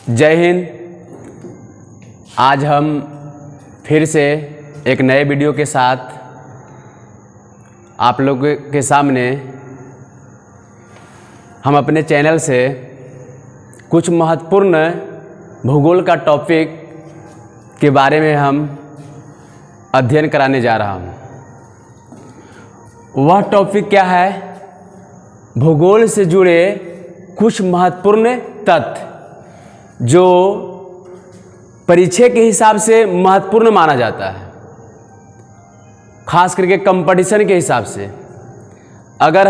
जय हिंद। आज हम फिर से एक नए वीडियो के साथ आप लोगों के सामने हम अपने चैनल से कुछ महत्वपूर्ण भूगोल का टॉपिक के बारे में हम अध्ययन कराने जा रहा हूँ। वह टॉपिक क्या है? भूगोल से जुड़े कुछ महत्वपूर्ण तथ्य जो परीक्षा के हिसाब से महत्वपूर्ण माना जाता है, खास करके कंपटीशन के हिसाब से। अगर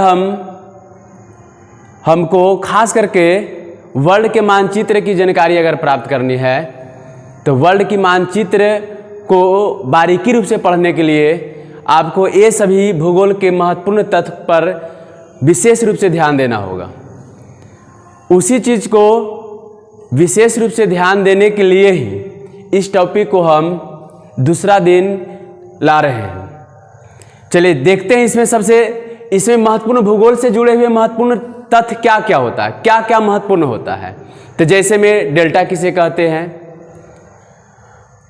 हमको खास करके वर्ल्ड के मानचित्र की जानकारी अगर प्राप्त करनी है तो वर्ल्ड की मानचित्र को बारीकी रूप से पढ़ने के लिए आपको ये सभी भूगोल के महत्वपूर्ण तथ्य पर विशेष रूप से ध्यान देना होगा। उसी चीज़ को विशेष रूप से ध्यान देने के लिए ही इस टॉपिक को हम दूसरा दिन ला रहे हैं। चलिए देखते हैं इसमें महत्वपूर्ण भूगोल से जुड़े हुए महत्वपूर्ण तथ्य क्या क्या होता है, क्या क्या महत्वपूर्ण होता है। तो जैसे में डेल्टा किसे कहते हैं,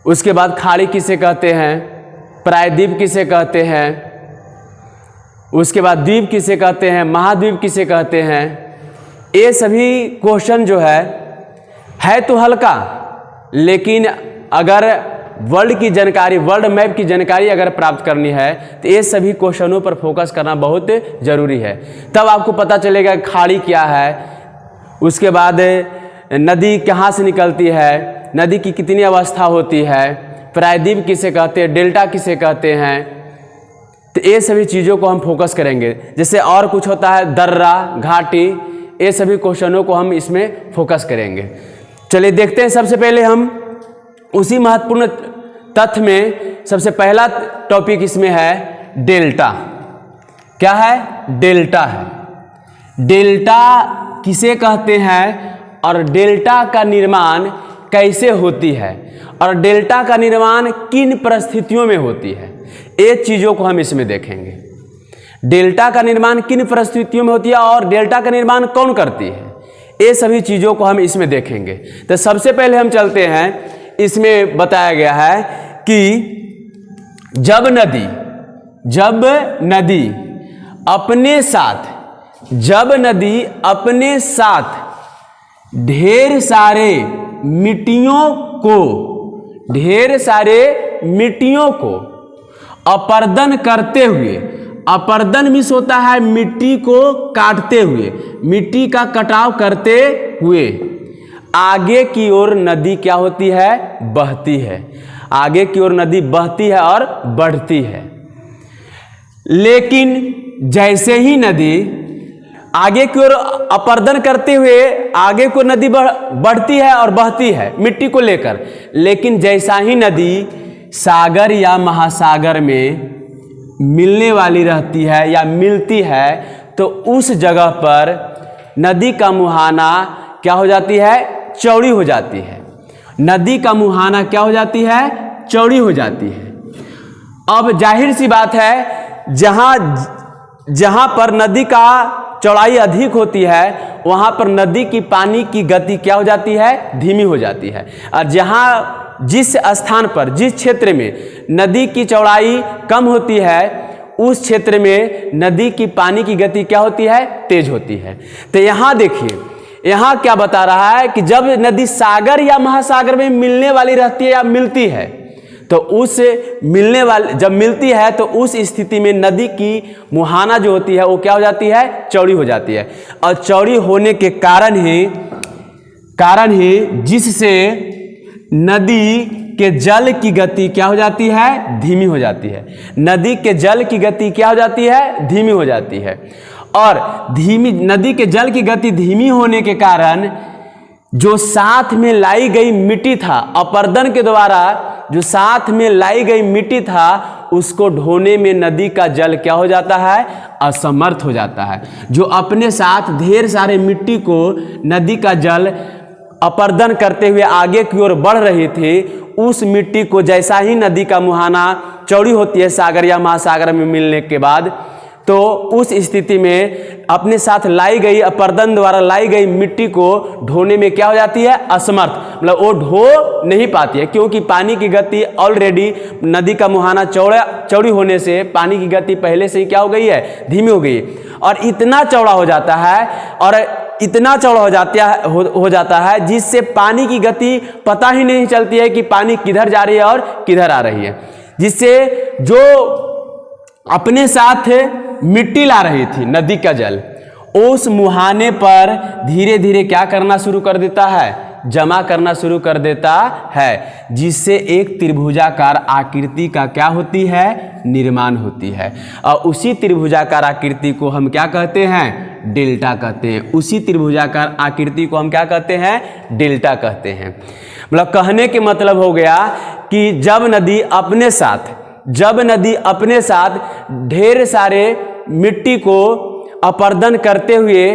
उसके बाद खाड़ी किसे कहते हैं, प्रायद्वीप किसे कहते हैं, उसके बाद द्वीप किसे कहते हैं, महाद्वीप किसे कहते हैं। ये सभी क्वेश्चन जो है तो हल्का, लेकिन अगर वर्ल्ड की जानकारी, वर्ल्ड मैप की जानकारी अगर प्राप्त करनी है तो ये सभी क्वेश्चनों पर फोकस करना बहुत ज़रूरी है। तब आपको पता चलेगा खाड़ी क्या है, उसके बाद नदी कहाँ से निकलती है, नदी की कितनी अवस्था होती है, प्रायद्वीप किसे कहते हैं, डेल्टा किसे कहते हैं। तो ये सभी चीज़ों को हम फोकस करेंगे। जैसे और कुछ होता है दर्रा, घाटी, ये सभी क्वेश्चनों को हम इसमें फोकस करेंगे। चलिए देखते हैं। सबसे पहले हम उसी महत्वपूर्ण तथ्य में सबसे पहला टॉपिक इसमें है डेल्टा। क्या है? डेल्टा है। डेल्टा किसे कहते हैं और डेल्टा का निर्माण कैसे होती है और डेल्टा का निर्माण किन परिस्थितियों में होती है, ये चीज़ों को हम इसमें देखेंगे। डेल्टा का निर्माण किन परिस्थितियों में होती है और डेल्टा का निर्माण कौन करती है, ये सभी चीज़ों को हम इसमें देखेंगे। तो सबसे पहले हम चलते हैं, इसमें बताया गया है कि जब नदी अपने साथ ढेर सारे मिट्टियों को अपरदन करते हुए, अपरदन मीन्स होता है मिट्टी को काटते हुए, मिट्टी का कटाव करते हुए आगे की ओर नदी क्या होती है? बहती है। आगे की ओर नदी बहती है और बढ़ती है। लेकिन जैसे ही नदी आगे की ओर अपरदन करते हुए आगे को नदी बढ़ती है और बहती है मिट्टी को लेकर, लेकिन जैसा ही नदी सागर या महासागर में मिलने वाली रहती है या मिलती है तो उस जगह पर नदी का मुहाना क्या हो जाती है? चौड़ी हो जाती है। नदी का मुहाना क्या हो जाती है? चौड़ी हो जाती है। अब जाहिर सी बात है, जहां पर नदी का चौड़ाई अधिक होती है वहां पर नदी की पानी की गति क्या हो जाती है? धीमी हो जाती है। और जिस स्थान पर, जिस क्षेत्र में नदी की चौड़ाई कम होती है उस क्षेत्र में नदी की पानी की गति क्या होती है? तेज होती है। तो यहाँ देखिए, यहाँ क्या बता रहा है कि जब नदी सागर या महासागर में मिलने वाली रहती है या मिलती है तो जब मिलती है तो उस स्थिति में नदी की मुहाना जो होती है वो क्या हो जाती है? चौड़ी हो जाती है। और चौड़ी होने के कारण ही जिससे नदी के जल की गति क्या हो जाती है? धीमी हो जाती है। नदी के जल की गति क्या हो जाती है? धीमी हो जाती है। और नदी के जल की गति धीमी होने के कारण जो साथ में लाई गई मिट्टी था, अपरदन के द्वारा जो साथ में लाई गई मिट्टी था, उसको ढोने में नदी का जल क्या हो जाता है? असमर्थ हो जाता है। जो अपने साथ ढेर सारे मिट्टी को नदी का जल अपरदन करते हुए आगे की ओर बढ़ रही थी, उस मिट्टी को जैसा ही नदी का मुहाना चौड़ी होती है सागर या महासागर में मिलने के बाद, तो उस स्थिति में अपने साथ लाई गई अपर्दन द्वारा लाई गई मिट्टी को ढोने में क्या हो जाती है, असमर्थ, मतलब वो ढो नहीं पाती है, क्योंकि पानी की गति ऑलरेडी नदी का मुहाना चौड़ी होने से पानी की गति पहले से ही क्या हो गई है, धीमी हो गई, और इतना चौड़ा हो जाता है और इतना चौड़ा हो जाता है जिससे पानी की गति पता ही नहीं चलती है कि पानी किधर जा रही है और किधर आ रही है, जिससे जो अपने साथ मिट्टी ला रही थी नदी का जल उस मुहाने पर धीरे धीरे क्या करना शुरू कर देता है, जमा करना शुरू कर देता है, जिससे एक त्रिभुजाकार आकृति का क्या होती है, निर्माण होती है। और उसी त्रिभुजाकार आकृति को हम क्या कहते हैं, डेल्टा कहते हैं। उसी त्रिभुजाकार आकृति को हम क्या कहते हैं, डेल्टा कहते हैं। मतलब कहने के मतलब हो गया कि जब नदी अपने साथ ढेर सारे मिट्टी को अपर्दन करते हुए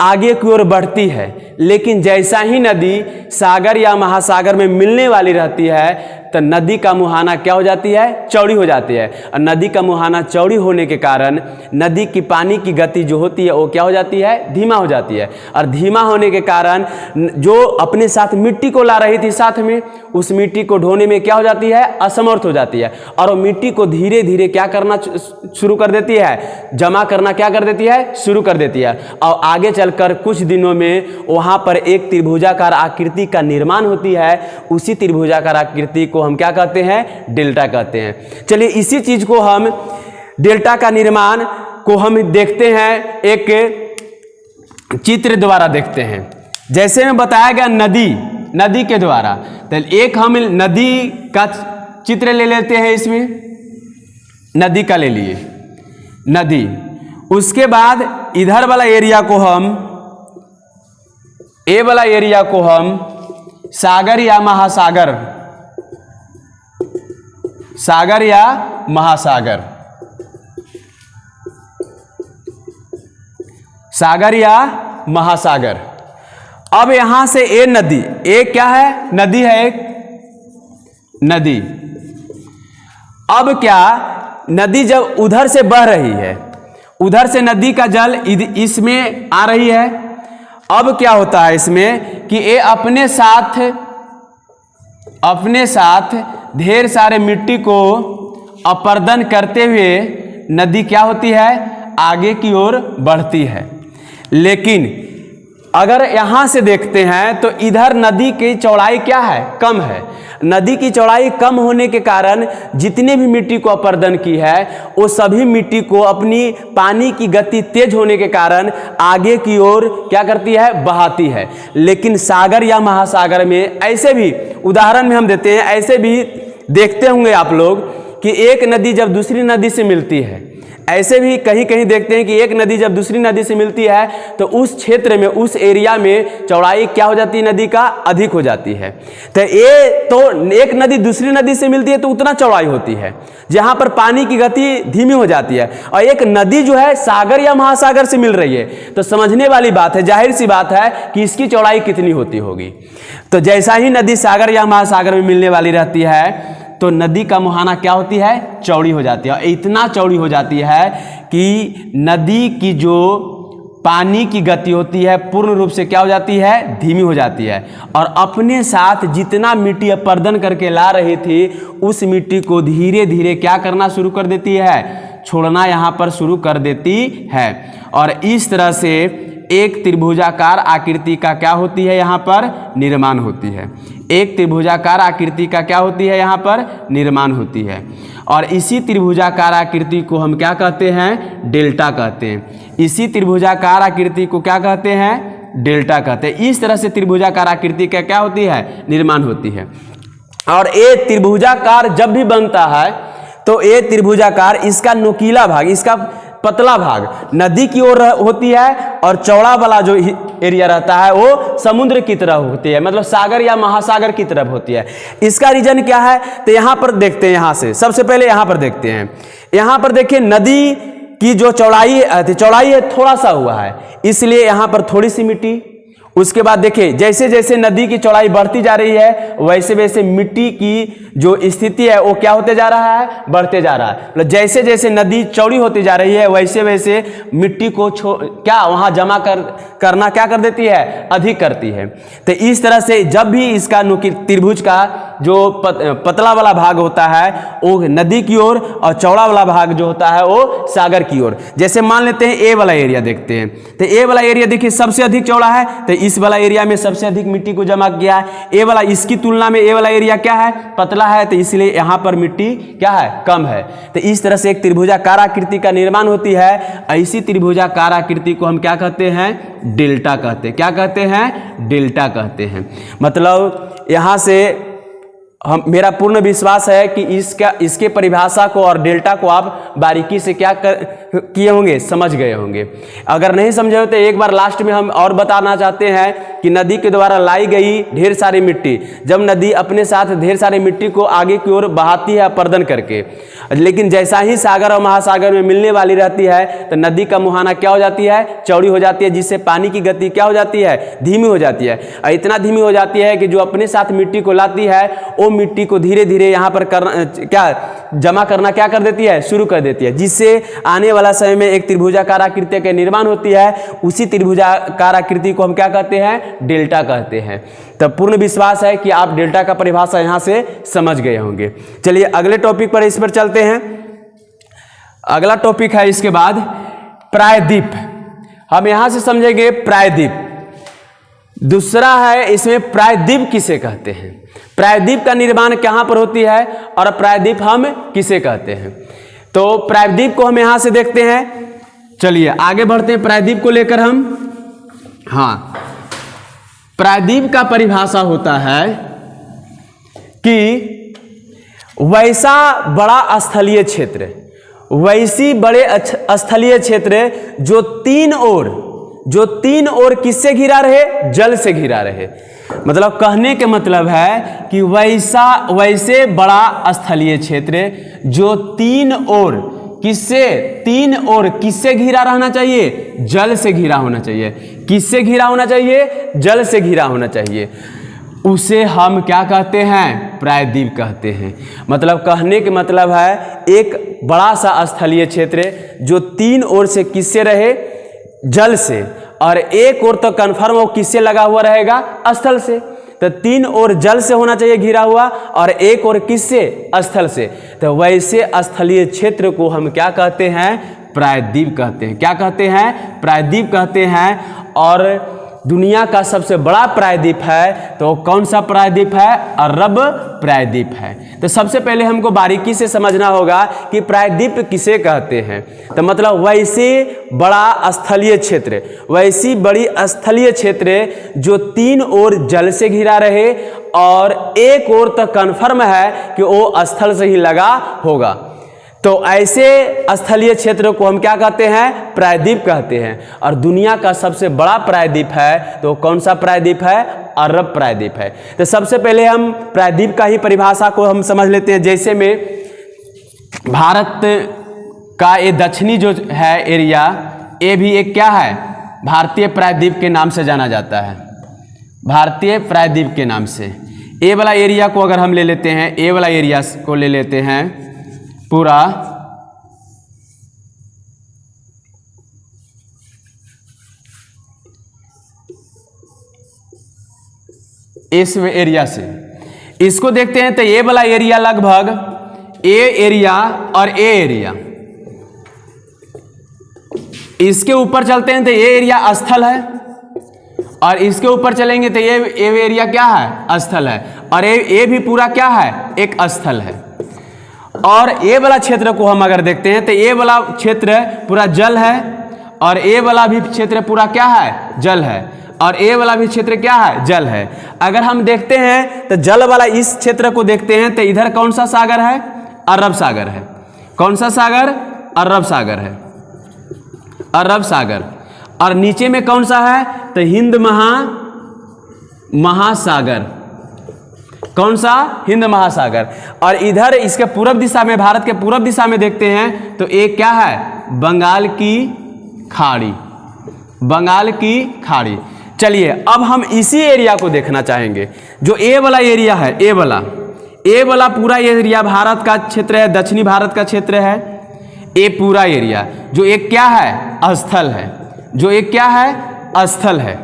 आगे की ओर बढ़ती है, लेकिन जैसा ही नदी सागर या महासागर में मिलने वाली रहती है तो नदी का मुहाना क्या हो जाती है, चौड़ी हो जाती है। और नदी का मुहाना चौड़ी होने के कारण नदी की पानी की गति जो होती है वो क्या हो जाती है, धीमा हो जाती है। और धीमा होने के कारण जो अपने साथ मिट्टी को ला रही थी साथ में, उस मिट्टी को ढोने में क्या हो जाती है, असमर्थ हो जाती है। और वो मिट्टी को धीरे धीरे क्या करना शुरू कर देती है, जमा करना क्या कर देती है, शुरू कर देती है। और आगे चलकर कुछ दिनों में वहाँ पर एक त्रिभुजाकार आकृति का निर्माण होती है। उसी त्रिभुजाकार आकृति को हम क्या कहते हैं, डेल्टा कहते हैं। चलिए इसी चीज को हम डेल्टा का निर्माण को हम देखते हैं, एक चित्र द्वारा देखते हैं। जैसे में बताया गया नदी के द्वारा, तो एक हम नदी का चित्र ले लेते हैं। इसमें नदी का ले लिए, नदी, उसके बाद इधर वाला एरिया को हम, ए वाला एरिया को हम सागर या महासागर, सागर या महासागर, सागर या महासागर। अब यहां से ए नदी, ए क्या है, नदी है, एक नदी। अब क्या, नदी जब उधर से बह रही है, उधर से नदी का जल इसमें आ रही है। अब क्या होता है इसमें कि ये अपने साथ ढेर सारे मिट्टी को अपर्दन करते हुए नदी क्या होती है, आगे की ओर बढ़ती है। लेकिन अगर यहाँ से देखते हैं तो इधर नदी की चौड़ाई क्या है, कम है। नदी की चौड़ाई कम होने के कारण जितने भी मिट्टी को अपर्दन की है वो सभी मिट्टी को अपनी पानी की गति तेज होने के कारण आगे की ओर क्या करती है, बहाती है। लेकिन सागर या महासागर में ऐसे भी उदाहरण में हम देते हैं, ऐसे भी देखते होंगे आप लोग कि एक नदी जब दूसरी नदी से मिलती है, ऐसे भी कहीं कहीं देखते हैं कि एक नदी जब दूसरी नदी से मिलती है तो उस क्षेत्र में, उस एरिया में चौड़ाई क्या हो जाती है, नदी का अधिक हो जाती है। तो एक नदी दूसरी नदी से मिलती है तो उतना चौड़ाई होती है जहां पर पानी की गति धीमी हो जाती है। और एक नदी जो है सागर या महासागर से मिल रही है तो समझने वाली बात है, जाहिर सी बात है कि इसकी चौड़ाई कितनी होती होगी। तो जैसा ही नदी सागर या महासागर में मिलने वाली रहती है तो नदी का मुहाना क्या होती है, चौड़ी हो जाती है। और इतना चौड़ी हो जाती है कि नदी की जो पानी की गति होती है पूर्ण रूप से क्या हो जाती है, धीमी हो जाती है। और अपने साथ जितना मिट्टी अपर्दन करके ला रही थी उस मिट्टी को धीरे धीरे क्या करना शुरू कर देती है, छोड़ना यहाँ पर शुरू कर देती है। और इस तरह से एक त्रिभुजाकार आकृति का क्या होती है, यहाँ पर निर्माण होती है। एक त्रिभुजाकार आकृति का क्या होती है, यहाँ पर निर्माण होती है। और इसी त्रिभुजाकार आकृति को हम क्या कहते हैं, डेल्टा कहते हैं। इसी त्रिभुजाकार आकृति को क्या कहते हैं, डेल्टा कहते हैं। इस तरह से त्रिभुजाकार आकृति का क्या होती है, निर्माण होती है। और ये त्रिभुजाकार जब भी बनता है तो ये त्रिभुजाकार, इसका नुकीला भाग, इसका पतला भाग नदी की ओर होती है और चौड़ा वाला जो एरिया रहता है वो समुद्र की तरफ होती है, मतलब सागर या महासागर की तरफ होती है। इसका रीजन क्या है, तो यहाँ पर देखते हैं। यहाँ से सबसे पहले यहाँ पर देखते हैं। यहाँ पर देखिए नदी की जो चौड़ाई है थोड़ा सा हुआ है, इसलिए यहाँ पर थोड़ी सी मिट्टी, उसके बाद देखिए जैसे जैसे नदी की चौड़ाई बढ़ती जा रही है वैसे वैसे मिट्टी की जो स्थिति है वो क्या होते जा रहा है, बढ़ते जा रहा है। मतलब जैसे जैसे नदी चौड़ी होती जा रही है वैसे वैसे मिट्टी को क्या वहां जमा करना क्या कर देती है, अधिक करती है। तो इस तरह से जब भी इसका त्रिभुज का जो पतला वाला भाग होता है वो नदी की ओर और चौड़ा वाला भाग जो होता है वो सागर की ओर। जैसे मान लेते हैं ए वाला एरिया देखते हैं, तो ए वाला एरिया देखिए सबसे अधिक चौड़ा है, तो इस वाला एरिया में सबसे अधिक मिट्टी को जमा किया है। ए वाला इसकी तुलना में ए वाला एरिया क्या है, पतला है, तो इसलिए यहाँ पर मिट्टी क्या है, कम है। तो इस तरह से एक त्रिभुजाकार आकृति का निर्माण होती है। ऐसी त्रिभुजाकार आकृति को हम क्या कहते हैं, डेल्टा कहते हैं। क्या कहते हैं, डेल्टा कहते हैं। मतलब यहाँ से मेरा पूर्ण विश्वास है कि इसके परिभाषा को और डेल्टा को आप बारीकी से क्या किए होंगे, समझ गए होंगे। अगर नहीं समझे हो तो एक बार लास्ट में हम और बताना चाहते हैं कि नदी के द्वारा लाई गई ढेर सारी मिट्टी, जब नदी अपने साथ ढेर सारी मिट्टी को आगे की ओर बहाती है अपर्दन करके, लेकिन जैसा ही सागर और महासागर में मिलने वाली रहती है तो नदी का मुहाना क्या हो जाती है, चौड़ी हो जाती है, जिससे पानी की गति क्या हो जाती है, धीमी हो जाती है। और इतना धीमी हो जाती है कि जो अपने साथ मिट्टी को लाती है वो मिट्टी को धीरे धीरे यहाँ पर जमा करना क्या कर देती है, शुरू कर देती है, जिससे आने वाला समय में एक त्रिभुजाकार आकृति का निर्माण होती है। उसी त्रिभुजाकार आकृति को हम क्या कहते हैं, डेल्टा कहते हैं। तो पूर्ण विश्वास है कि आप डेल्टा का परिभाषा यहाँ से समझ गए होंगे। चलिए अगले टॉपिक पर इस पर चलते हैं। अगला टॉपिक है इसके बाद प्रायद्वीप। हम यहाँ से समझेंगे प्रायद्वीप। दूसरा है इसमें प्रायद्वीप किसे कहते हैं, प्रायद्वीप का निर्माण कहाँ पर होती है और प्रायद्वीप हम किसे कहते हैं। तो प्रायद्वीप को हम यहाँ से देखते हैं। चलिए आगे बढ़ते हैं प्रायद्वीप को लेकर हम। हाँ, प्रायद्वीप का परिभाषा होता है कि वैसा बड़ा स्थलीय क्षेत्र, वैसी बड़े स्थलीय क्षेत्र जो तीन ओर किससे घिरा रहे, जल से घिरा रहे। मतलब कहने के मतलब है कि वैसे बड़ा स्थलीय क्षेत्र जो तीन ओर किससे घिरा रहना चाहिए, जल से घिरा होना चाहिए। किससे घिरा होना चाहिए, जल से घिरा होना चाहिए। उसे हम क्या कहते हैं, प्रायद्वीप कहते हैं। मतलब कहने के मतलब है एक बड़ा सा स्थलीय क्षेत्र जो तीन ओर से किससे रहे, जल से, और एक ओर तो कन्फर्म वो किससे लगा हुआ रहेगा, स्थल से। तो तीन ओर जल से होना चाहिए घिरा हुआ और एक ओर किससे, स्थल से। तो वैसे स्थलीय क्षेत्र को हम क्या कहते हैं, प्रायद्वीप कहते हैं। क्या कहते हैं, प्रायद्वीप कहते हैं। और दुनिया का सबसे बड़ा प्रायद्वीप है तो कौन सा प्रायद्वीप है, अरब प्रायद्वीप है। तो सबसे पहले हमको बारीकी से समझना होगा कि प्रायद्वीप किसे कहते हैं। तो मतलब वैसे बड़ा स्थलीय क्षेत्र, वैसी बड़ी स्थलीय क्षेत्र जो तीन ओर जल से घिरा रहे और एक ओर तक कन्फर्म है कि वो स्थल से ही लगा होगा। तो ऐसे स्थलीय क्षेत्र को हम क्या कहते हैं, प्रायद्वीप कहते हैं। और दुनिया का सबसे बड़ा प्रायद्वीप है तो कौन सा प्रायद्वीप है, अरब प्रायद्वीप है। तो सबसे पहले हम प्रायद्वीप का ही परिभाषा को हम समझ लेते हैं। जैसे में भारत का ये दक्षिणी जो है एरिया, ये भी एक क्या है, भारतीय प्रायद्वीप के नाम से जाना जाता है, भारतीय प्रायद्वीप के नाम से। ए वाला एरिया को अगर हम ले लेते हैं, ए वाला एरिया को ले लेते हैं पूरा, इस एरिया से इसको देखते हैं तो ये वाला एरिया लगभग ए एरिया और ए एरिया, इसके ऊपर चलते हैं तो ये एरिया स्थल है और इसके ऊपर चलेंगे तो ये एरिया क्या है, स्थल है। और ये भी पूरा क्या है, एक स्थल है। और ये वाला क्षेत्र को हम अगर देखते हैं तो ये वाला क्षेत्र पूरा जल है और ये वाला भी क्षेत्र पूरा क्या है, जल है, और ये वाला भी क्षेत्र क्या है, जल है। अगर हम देखते हैं तो जल वाला इस क्षेत्र को देखते हैं तो इधर कौन सा सागर है, अरब सागर है। कौन सा सागर, अरब सागर है, अरब सागर। और नीचे में कौन सा है तो हिंद महासागर। कौन सा, हिंद महासागर। और इधर इसके पूर्व दिशा में, भारत के पूर्व दिशा में देखते हैं तो एक क्या है, बंगाल की खाड़ी, बंगाल की खाड़ी। चलिए अब हम इसी एरिया को देखना चाहेंगे, जो ए वाला एरिया है, ए वाला पूरा एरिया भारत का क्षेत्र है, दक्षिणी भारत का क्षेत्र है। ए पूरा एरिया जो एक क्या है, स्थल है, जो एक क्या है, स्थल है।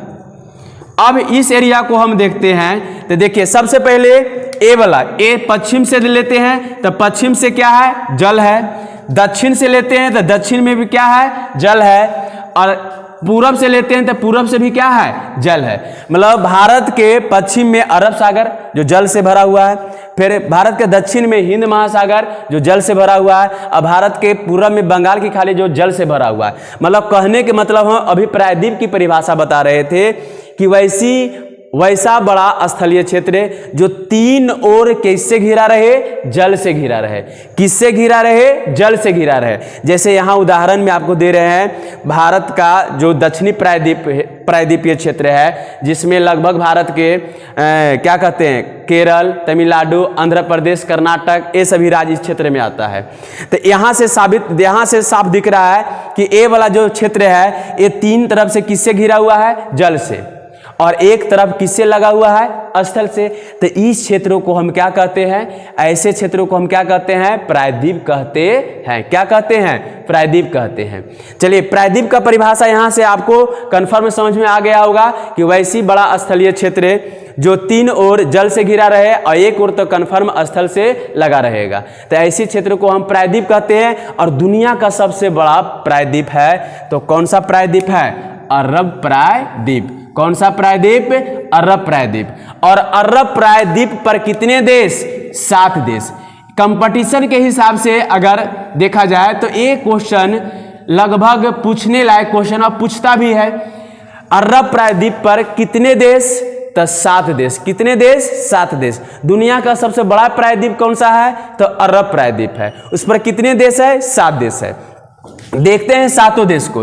अब इस एरिया को हम देखते हैं तो देखिए सबसे पहले ए वाला, ए पश्चिम से लेते हैं तो पश्चिम से क्या है, जल है। दक्षिण से लेते हैं तो दक्षिण में भी क्या है, जल है। और पूरब से लेते हैं तो पूरब से भी क्या है, जल है। मतलब भारत के पश्चिम में अरब सागर जो जल से भरा हुआ है, फिर भारत के दक्षिण में हिंद महासागर जो जल से भरा हुआ है, और भारत के पूरब में बंगाल की खाड़ी जो जल से भरा हुआ है। मतलब कहने के मतलब हम अभी प्रायद्वीप की परिभाषा बता रहे थे कि वैसा बड़ा स्थलीय क्षेत्र जो तीन ओर किससे घिरा रहे, जल से घिरा रहे। किससे घिरा रहे, जल से घिरा रहे। जैसे यहाँ उदाहरण में आपको दे रहे हैं, भारत का जो दक्षिणी प्रायद्वीपीय क्षेत्र है, जिसमें लगभग भारत के क्या कहते हैं, केरल, तमिलनाडु, आंध्र प्रदेश, कर्नाटक, ये सभी राज्य इस क्षेत्र में आता है। तो यहाँ से साफ दिख रहा है कि ए वाला जो क्षेत्र है ये तीन तरफ से किससे घिरा हुआ है, जल से, और एक तरफ किससे लगा हुआ है, स्थल से। तो इस क्षेत्रों को हम क्या कहते हैं, ऐसे क्षेत्रों को हम क्या कहते हैं, प्रायद्वीप कहते हैं। क्या कहते हैं, प्रायद्वीप कहते हैं। चलिए प्रायद्वीप का परिभाषा यहाँ से आपको कंफर्म समझ में आ गया होगा कि वैसी बड़ा स्थलीय क्षेत्र जो तीन ओर जल से घिरा रहे और एक ओर तो कंफर्म स्थल से लगा रहेगा, तो ऐसी क्षेत्र को हम प्रायद्वीप कहते हैं। और दुनिया का सबसे बड़ा प्रायद्वीप है, तो कौन सा प्रायद्वीप है, अरब प्रायद्वीप। कौन सा प्रायद्वीप, अरब प्रायद्वीप। और अरब प्रायद्वीप पर कितने देश, 7 देश। कंपटीशन के हिसाब से अगर देखा जाए तो ये क्वेश्चन लगभग पूछने लायक क्वेश्चन और पूछता भी है। अरब प्रायद्वीप पर कितने देश, तो 7 देश। कितने देश, 7 देश। दुनिया का सबसे बड़ा प्रायद्वीप कौन सा है, तो अरब प्रायद्वीप है। उस पर कितने देश है, 7 देश है। देखते हैं 7 देश को।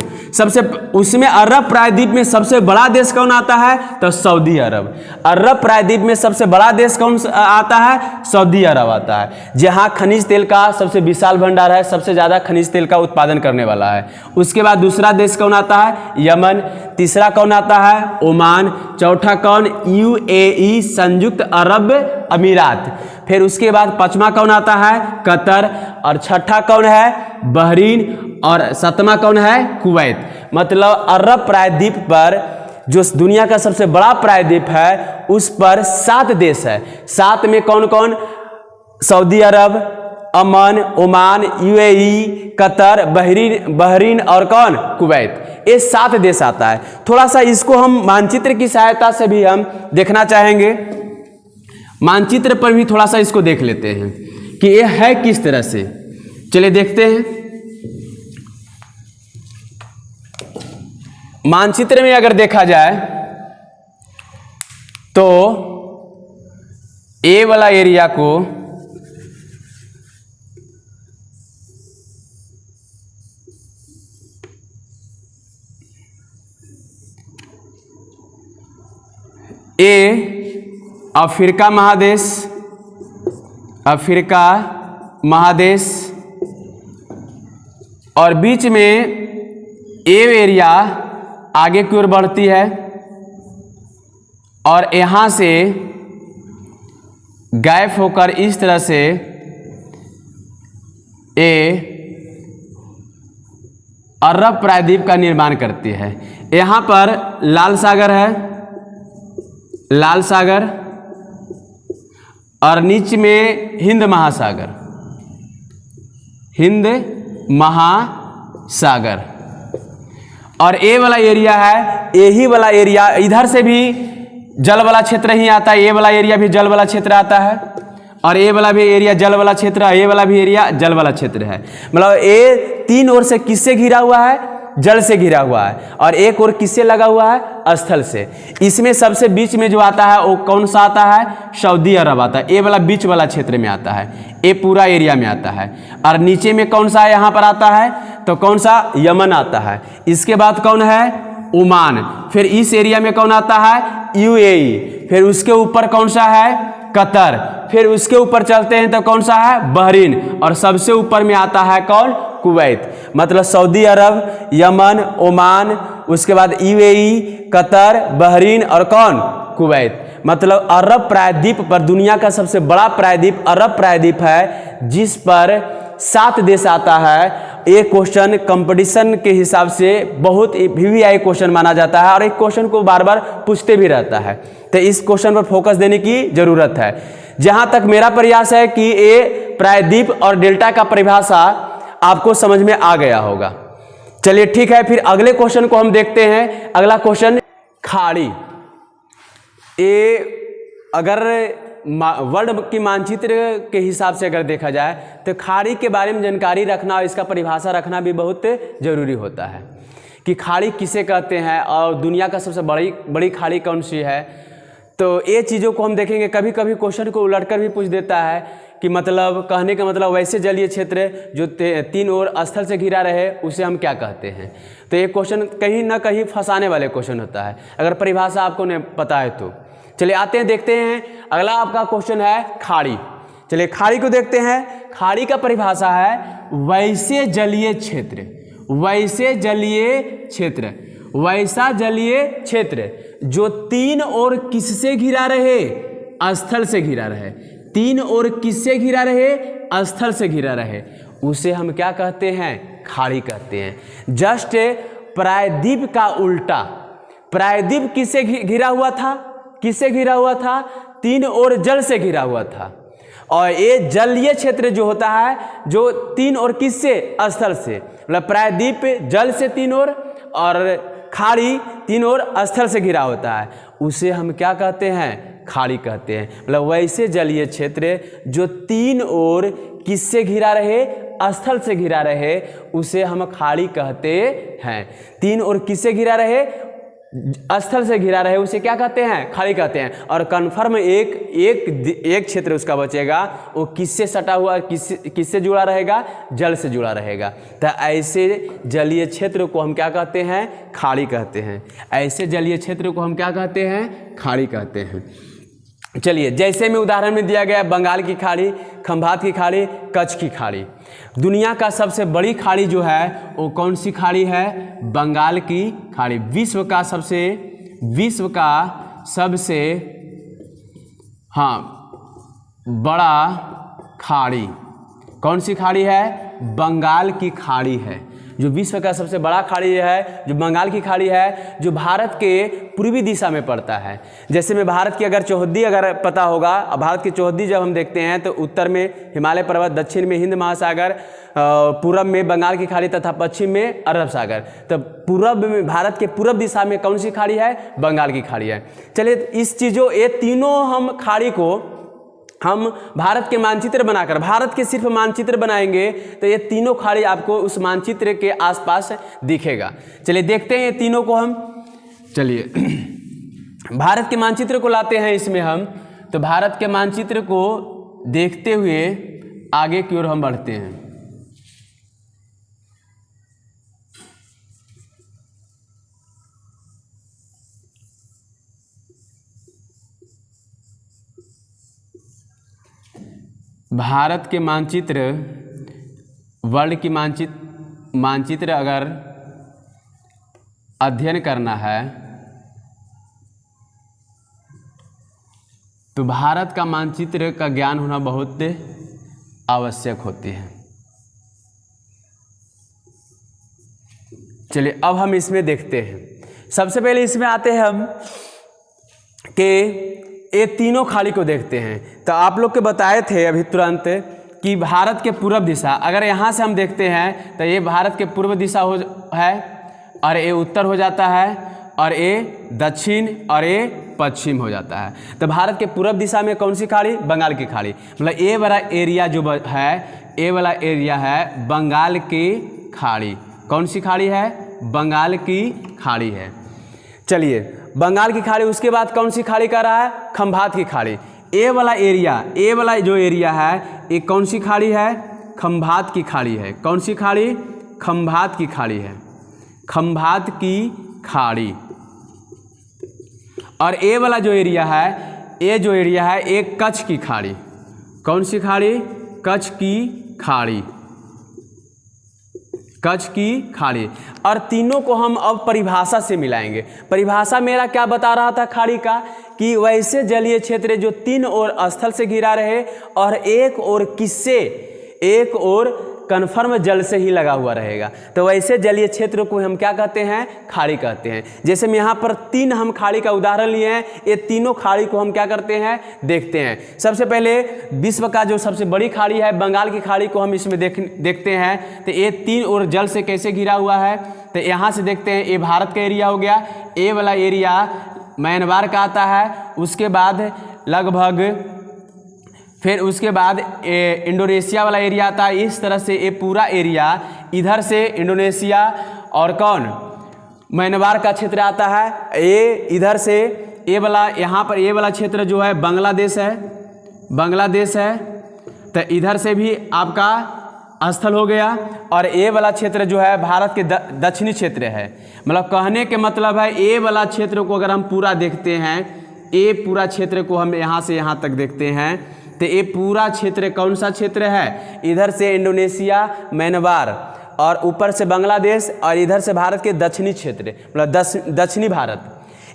उसमें अरब प्रायद्वीप में सबसे बड़ा देश कौन आता है, तो सऊदी अरब। अरब प्रायद्वीप में सबसे बड़ा देश कौन आता है, सऊदी अरब आता है, जहां खनिज तेल का सबसे विशाल भंडार है, सबसे ज्यादा खनिज तेल का उत्पादन करने वाला है। उसके बाद दूसरा देश कौन आता है, यमन। तीसरा कौन आता है, ओमान। चौथा कौन, UAE, संयुक्त अरब अमीरात। फिर उसके बाद 5वां कौन आता है, कतर। और छठा कौन है, बहरीन। और 7वां कौन है, कुवैत। मतलब अरब प्रायद्वीप पर जो दुनिया का सबसे बड़ा प्रायद्वीप है उस पर 7 देश है। 7 में कौन कौन, सऊदी अरब, अमन, ओमान, UAE, कतर, बहरीन और कौन, कुवैत। ये 7 देश आता है। थोड़ा सा इसको हम मानचित्र की सहायता से भी हम देखना चाहेंगे। मानचित्र पर भी थोड़ा सा इसको देख लेते हैं कि ये है किस तरह से। चलिए देखते हैं। मानचित्र में अगर देखा जाए तो ए वाला एरिया को अफ्रीका महादेश और बीच में ए एरिया आगे की ओर बढ़ती है और यहाँ से गैप होकर इस तरह से अरब प्रायद्वीप का निर्माण करती है। यहाँ पर लाल सागर है, लाल सागर, और नीचे में हिंद महासागर। और ए वाला एरिया है, यही वाला एरिया, इधर से भी जल वाला क्षेत्र ही आता है। ये वाला एरिया भी जल वाला क्षेत्र आता है और ये वाला भी एरिया जल वाला क्षेत्र है, ये वाला भी एरिया जल वाला क्षेत्र है। मतलब ये 3 ओर से किससे घिरा हुआ है, जल से घिरा हुआ है, और एक ओर किससे लगा हुआ है, स्थल से। इसमें सबसे बीच में जो आता है वो कौन सा आता है, सऊदी अरब आता है। ये वाला बीच वाला क्षेत्र में आता है, ये पूरा एरिया में आता है। और नीचे में कौन सा यहाँ पर आता है, तो कौन सा, यमन आता है। इसके बाद कौन है, ओमान। फिर इस एरिया में कौन आता है, UAE। फिर उसके ऊपर कौन सा है, कतर। फिर उसके ऊपर चलते हैं तो कौन सा है, बहरीन। और सबसे ऊपर में आता है कौन, कुवैत। मतलब सऊदी अरब, यमन, ओमान, उसके बाद यूएई, कतर, बहरीन और कौन, कुवैत। मतलब अरब प्रायद्वीप पर दुनिया का सबसे बड़ा प्रायद्वीप अरब प्रायद्वीप है, जिस पर 7 देश आता है। एक क्वेश्चन कंपटीशन के हिसाब से बहुत VVI क्वेश्चन माना जाता है और एक क्वेश्चन को बार बार पूछते भी रहता है, तो इस क्वेश्चन पर फोकस देने की जरूरत है। जहां तक मेरा प्रयास है कि ये प्रायद्वीप और डेल्टा का परिभाषा आपको समझ में आ गया होगा। चलिए ठीक है, फिर अगले क्वेश्चन को हम देखते हैं। अगला क्वेश्चन, खाड़ी। ये अगर वर्ल्ड की मानचित्र के हिसाब से अगर देखा जाए तो खाड़ी के बारे में जानकारी रखना और इसका परिभाषा रखना भी बहुत ज़रूरी होता है कि खाड़ी किसे कहते हैं और दुनिया का सबसे बड़ी खाड़ी कौन सी है। तो ये चीज़ों को हम देखेंगे। कभी कभी क्वेश्चन को उलटकर भी पूछ देता है कि मतलब कहने का मतलब वैसे जलीय क्षेत्र जो 3 ओर स्थल से घिरा रहे उसे हम क्या कहते हैं। तो ये क्वेश्चन कहीं ना कहीं फंसाने वाले क्वेश्चन होता है अगर परिभाषा आपको नहीं पता है तो। चलिए आते हैं, देखते हैं। अगला आपका क्वेश्चन है खाड़ी। चलिए खाड़ी को देखते हैं। खाड़ी का परिभाषा है वैसे जलीय क्षेत्र, वैसे जलीय क्षेत्र, वैसा जलीय क्षेत्र जो 3 ओर किससे घिरा रहे, स्थल से घिरा रहे। 3 ओर किससे घिरा रहे, स्थल से घिरा रहे, उसे हम क्या कहते हैं, खाड़ी कहते हैं। जस्ट प्रायद्वीप का उल्टा। प्रायद्वीप किससे घिरा हुआ था, किससे घिरा हुआ था, 3 ओर जल से घिरा हुआ था। और ये जलीय क्षेत्र जो होता है जो 3 ओर किससे, स्थल से, मतलब प्रायद्वीप जल से 3 ओर और खाड़ी 3 ओर स्थल से घिरा होता है, उसे हम क्या कहते हैं, खाड़ी कहते हैं। मतलब वैसे जलीय क्षेत्र जो 3 ओर किससे घिरा रहे, स्थल से घिरा रहे, उसे हम खाड़ी कहते हैं। 3 ओर किससे घिरा रहे, स्थल से घिरा रहे, उसे क्या कहते हैं, खाड़ी कहते हैं। और कन्फर्म एक क्षेत्र उसका बचेगा, वो किससे सटा हुआ, किससे जुड़ा रहेगा, जल से जुड़ा रहेगा। तो ऐसे जलीय क्षेत्र को हम क्या कहते हैं, खाड़ी कहते हैं। ऐसे जलीय क्षेत्र को हम क्या कहते हैं, खाड़ी कहते हैं। चलिए, जैसे में उदाहरण में दिया गया बंगाल की खाड़ी, खंभात की खाड़ी, कच्छ की खाड़ी। दुनिया का सबसे बड़ी खाड़ी जो है वो कौन सी खाड़ी है, बंगाल की खाड़ी। विश्व का सबसे बड़ा खाड़ी कौन सी खाड़ी है, बंगाल की खाड़ी है। जो विश्व का सबसे बड़ा खाड़ी है जो बंगाल की खाड़ी है, जो भारत के पूर्वी दिशा में पड़ता है। जैसे में भारत की अगर चौहद्दी अगर पता होगा, भारत की चौहद्दी जब हम देखते हैं तो उत्तर में हिमालय पर्वत, दक्षिण में हिंद महासागर, पूरब में बंगाल की खाड़ी तथा पश्चिम में अरब सागर। तो पूरब में, भारत के पूरब दिशा में कौन सी खाड़ी है, बंगाल की खाड़ी है। चलिए, इस चीज़ों ये तीनों हम खाड़ी को हम भारत के मानचित्र बनाकर, भारत के सिर्फ मानचित्र बनाएंगे तो ये तीनों खाड़ी आपको उस मानचित्र के आसपास दिखेगा। चलिए देखते हैं ये तीनों को हम। चलिए भारत के मानचित्र को लाते हैं इसमें हम, तो भारत के मानचित्र को देखते हुए आगे की ओर हम बढ़ते हैं। भारत के मानचित्र, वर्ल्ड की मानचित्र अगर अध्ययन करना है तो भारत का मानचित्र का ज्ञान होना बहुत आवश्यक होती है। चलिए अब हम इसमें देखते हैं। सबसे पहले इसमें आते हैं हम कि ये तीनों खाड़ी को देखते हैं। तो आप लोग के बताए थे अभी तुरंत कि भारत के पूर्व दिशा, अगर यहाँ से हम देखते हैं तो ये भारत के पूर्व दिशा है और ये उत्तर हो जाता है और ये दक्षिण और ये पश्चिम हो जाता है। तो भारत के पूर्व दिशा में कौन सी खाड़ी, बंगाल की खाड़ी। मतलब ये वाला एरिया जो है, ये वाला एरिया है बंगाल की खाड़ी। कौन सी खाड़ी है, बंगाल की खाड़ी है। चलिए, बंगाल की खाड़ी, उसके बाद कौन सी खाड़ी का रहा है, खंभात की खाड़ी। ये वाला एरिया, ये वाला जो एरिया है ये कौन सी खाड़ी है, खंभात की खाड़ी है। कौन सी खाड़ी, खंभात की खाड़ी है, खंभात की खाड़ी। और ये वाला जो एरिया है, ये जो एरिया है ये कच्छ की खाड़ी। कौन सी खाड़ी, कच्छ की खाड़ी, कच्छ की खाड़ी। और तीनों को हम अब परिभाषा से मिलाएंगे। परिभाषा मेरा क्या बता रहा था खाड़ी का, कि वैसे जलीय क्षेत्र जो तीन ओर स्थल से घिरा रहे और एक ओर किससे, एक ओर कन्फर्म जल से ही लगा हुआ रहेगा, तो वैसे जलीय क्षेत्र को हम क्या कहते हैं, खाड़ी कहते हैं। जैसे मैं यहाँ पर तीन हम खाड़ी का उदाहरण लिए हैं, ये तीनों खाड़ी को हम क्या करते हैं, देखते हैं। सबसे पहले विश्व का जो सबसे बड़ी खाड़ी है बंगाल की खाड़ी को हम इसमें देखते हैं। तो ये तीन ओर जल से कैसे घिरा हुआ है, तो यहाँ से देखते हैं, ये भारत का एरिया हो गया, ये वाला एरिया म्यांमार का आता है, उसके बाद लगभग फिर उसके बाद इंडोनेशिया वाला एरिया आता है। इस तरह से ये पूरा एरिया इधर से इंडोनेशिया और कौन, म्यांमार का क्षेत्र आता है। ये इधर से ये वाला, यहाँ पर ये वाला क्षेत्र जो है बांग्लादेश है, बांग्लादेश है। तो इधर से भी आपका स्थल हो गया। और ये वाला क्षेत्र जो है भारत के दक्षिणी क्षेत्र है। मतलब कहने के मतलब है ये वाला क्षेत्र को अगर हम पूरा देखते हैं, ये पूरा क्षेत्र को हम यहाँ से यहाँ तक देखते हैं, तो ये पूरा क्षेत्र कौन सा क्षेत्र है, इधर से इंडोनेशिया, म्यांमार और ऊपर से बांग्लादेश और इधर से भारत के दक्षिणी क्षेत्र, मतलब दक्षिणी भारत।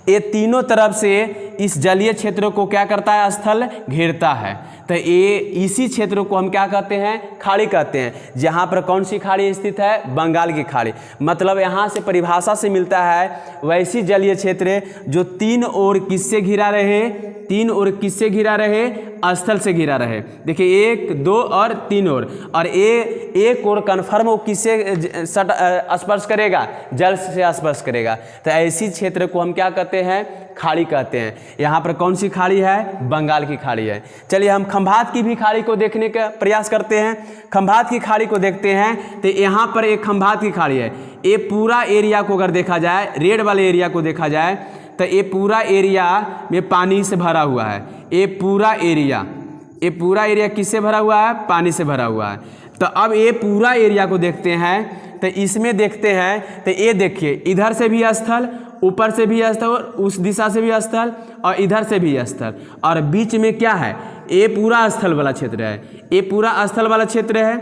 ये तीनों तरफ से इस जलीय क्षेत्र को क्या करता है, स्थल घेरता है। तो ये इसी क्षेत्र को हम क्या कहते हैं, खाड़ी कहते हैं। जहाँ पर कौन सी खाड़ी स्थित है, बंगाल की खाड़ी। मतलब यहाँ से परिभाषा से मिलता है वैसी जलीय क्षेत्र जो तीन ओर किससे घिरा रहे, तीन ओर किससे घिरा रहे, स्थल से घिरा रहे। देखिए 1, 2 और 3 ओर, और ये एक ओर कन्फर्म वो किससे स्पर्श करेगा, जल से स्पर्श करेगा। तो ऐसी क्षेत्र को हम क्या कहते हैं, खाड़ी कहते हैं। यहाँ पर कौन सी खाड़ी है, बंगाल की खाड़ी है। चलिए हम खंभात की भी खाड़ी को देखने का प्रयास करते हैं। खंभात की खाड़ी को देखते हैं, तो यहाँ पर एक खंभात की खाड़ी है। ये पूरा एरिया को अगर देखा जाए, रेड वाले एरिया को देखा जाए, तो ये पूरा एरिया में पानी से भरा हुआ है। ये पूरा एरिया किससे भरा हुआ है, पानी से भरा हुआ है। तो अब ये पूरा एरिया को देखते हैं, तो इसमें देखते हैं, तो ये देखिए इधर से भी स्थल, ऊपर से भी स्थल, उस दिशा से भी स्थल और इधर से भी स्थल, और बीच में क्या है, ये पूरा स्थल वाला क्षेत्र है। ये पूरा स्थल वाला क्षेत्र है।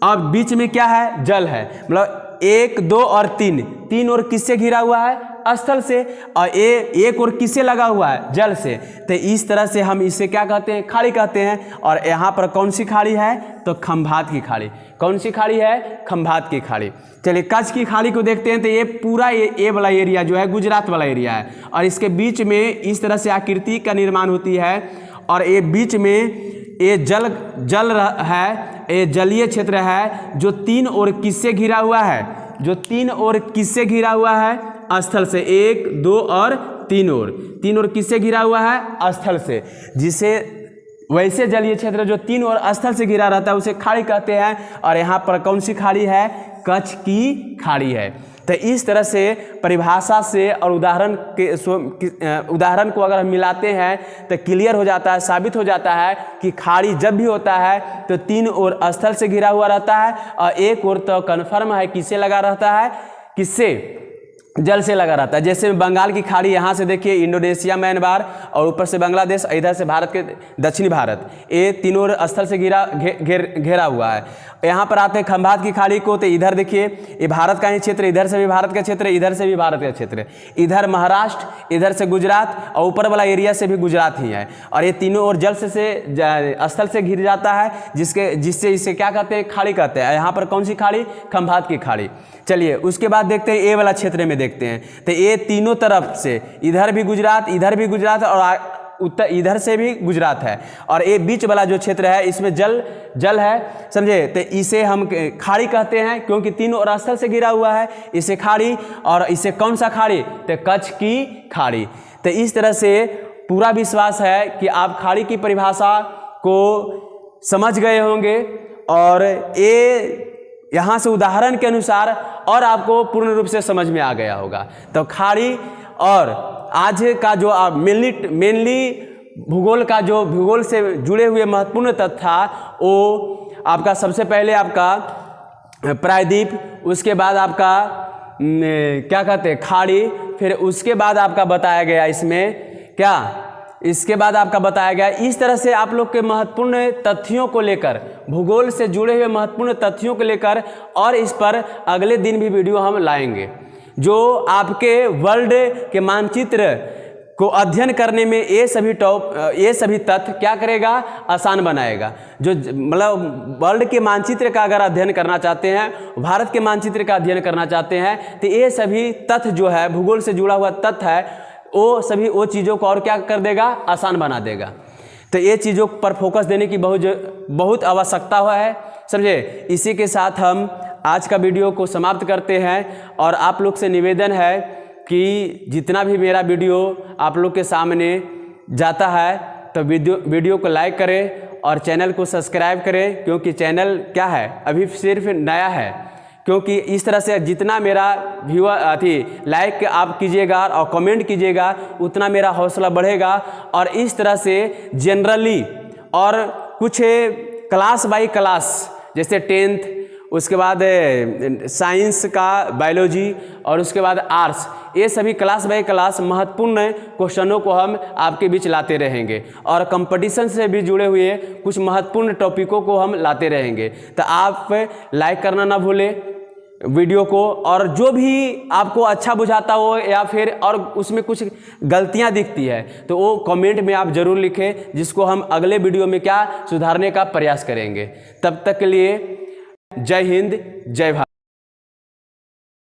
अब बीच में क्या है, जल है। मतलब 1, 2 और 3 ओर किससे घिरा हुआ है, स्थल से, और एक ओर किससे लगा हुआ है, जल से। तो इस तरह से हम इसे क्या कहते हैं, खाड़ी कहते हैं। और यहाँ पर कौन सी खाड़ी है, तो खंभात की खाड़ी। कौन सी खाड़ी है, खंभात की खाड़ी। चलिए कच्छ की खाड़ी को देखते हैं, तो ये पूरा ये वाला एरिया जो है गुजरात वाला एरिया है, और इसके बीच में इस तरह से आकृति का निर्माण होती है, और ये बीच में ये जल है, ये जलीय क्षेत्र है जो तीन ओर किससे घिरा हुआ है, जो तीन ओर किससे घिरा हुआ है, स्थल से। 1, 2 और 3 ओर किससे घिरा हुआ है, स्थल से। जिसे वैसे जलीय क्षेत्र जो तीन ओर स्थल से घिरा रहता है उसे खाड़ी कहते हैं। और यहाँ पर कौन सी खाड़ी है, कच्छ की खाड़ी है। तो इस तरह से परिभाषा से और उदाहरण को अगर हम मिलाते हैं तो क्लियर हो जाता है, साबित हो जाता है कि खाड़ी जब भी होता है तो तीन ओर स्थल से घिरा हुआ रहता है, और एक ओर तो कन्फर्म है किससे लगा रहता है, किससे, जल से लगा रहता है। जैसे बंगाल की खाड़ी, यहाँ से देखिए इंडोनेशिया, म्यांमार और ऊपर से बांग्लादेश, इधर से भारत के दक्षिणी भारत, ये तीनों स्थल से घेरा हुआ है। यहाँ पर आते हैं खंभात की खाड़ी को, तो इधर देखिए ये भारत का ही क्षेत्र, इधर से भी भारत का क्षेत्र, इधर से भी भारत का क्षेत्र, इधर महाराष्ट्र, इधर से गुजरात, और ऊपर वाला एरिया से भी गुजरात ही है। और ये तीनों ओर जल से स्थल से घिर जाता है, जिससे इसे क्या कहते हैं, खाड़ी कहते हैं। यहाँ पर कौन सी खाड़ी, खंभात की खाड़ी। चलिए उसके बाद देखते हैं ये वाला क्षेत्र में देखते हैं, तो ये तीनों तरफ से इधर भी गुजरात, इधर भी गुजरात और उत्तर इधर से भी गुजरात है। और ये बीच वाला जो क्षेत्र है इसमें जल है, समझे। तो इसे हम खाड़ी कहते हैं क्योंकि तीनों ओर स्थल से घिरा हुआ है, इसे खाड़ी। और इसे कौन सा खाड़ी, तो कच्छ की खाड़ी। तो इस तरह से पूरा विश्वास है कि आप खाड़ी की परिभाषा को समझ गए होंगे, और ये यहाँ से उदाहरण के अनुसार और आपको पूर्ण रूप से समझ में आ गया होगा। तो खाड़ी और आज का जो आप मेनली भूगोल से जुड़े हुए महत्वपूर्ण तथ्य था, वो आपका सबसे पहले आपका प्रायद्वीप, उसके बाद आपका क्या कहते हैं, खाड़ी, फिर उसके बाद आपका बताया गया इसमें क्या, इसके बाद आपका बताया गया। इस तरह से आप लोग के महत्वपूर्ण तथ्यों को लेकर, भूगोल से जुड़े हुए महत्वपूर्ण तथ्यों को लेकर और इस पर अगले दिन भी वीडियो हम लाएंगे, जो आपके वर्ल्ड के मानचित्र को अध्ययन करने में ये सभी तथ्य क्या करेगा, आसान बनाएगा। जो मतलब वर्ल्ड के मानचित्र का अगर अध्ययन करना चाहते हैं, भारत के मानचित्र का अध्ययन करना चाहते हैं, तो ये सभी तथ्य जो है, भूगोल से जुड़ा हुआ तथ्य है, वो चीज़ों को और क्या कर देगा, आसान बना देगा। तो ये चीज़ों पर फोकस देने की बहुत आवश्यकता हुआ है, समझे। इसी के साथ हम आज का वीडियो को समाप्त करते हैं और आप लोग से निवेदन है कि जितना भी मेरा वीडियो आप लोग के सामने जाता है तो वीडियो को लाइक करें और चैनल को सब्सक्राइब करें, क्योंकि चैनल क्या है, अभी सिर्फ नया है। क्योंकि इस तरह से जितना मेरा लाइक आप कीजिएगा और कमेंट कीजिएगा, उतना मेरा हौसला बढ़ेगा। और इस तरह से जनरली और कुछ क्लास बाय क्लास, जैसे 10th, उसके बाद साइंस का बायोलॉजी और उसके बाद आर्ट्स, ये सभी क्लास बाय क्लास महत्वपूर्ण क्वेश्चनों को हम आपके बीच लाते रहेंगे और कंपटीशन से भी जुड़े हुए कुछ महत्वपूर्ण टॉपिकों को हम लाते रहेंगे। तो आप लाइक करना ना भूलें वीडियो को, और जो भी आपको अच्छा बुझाता हो या फिर और उसमें कुछ गलतियां दिखती है तो वो कमेंट में आप ज़रूर लिखें, जिसको हम अगले वीडियो में क्या सुधारने का प्रयास करेंगे। तब तक के लिए जय हिंद, जय भारत।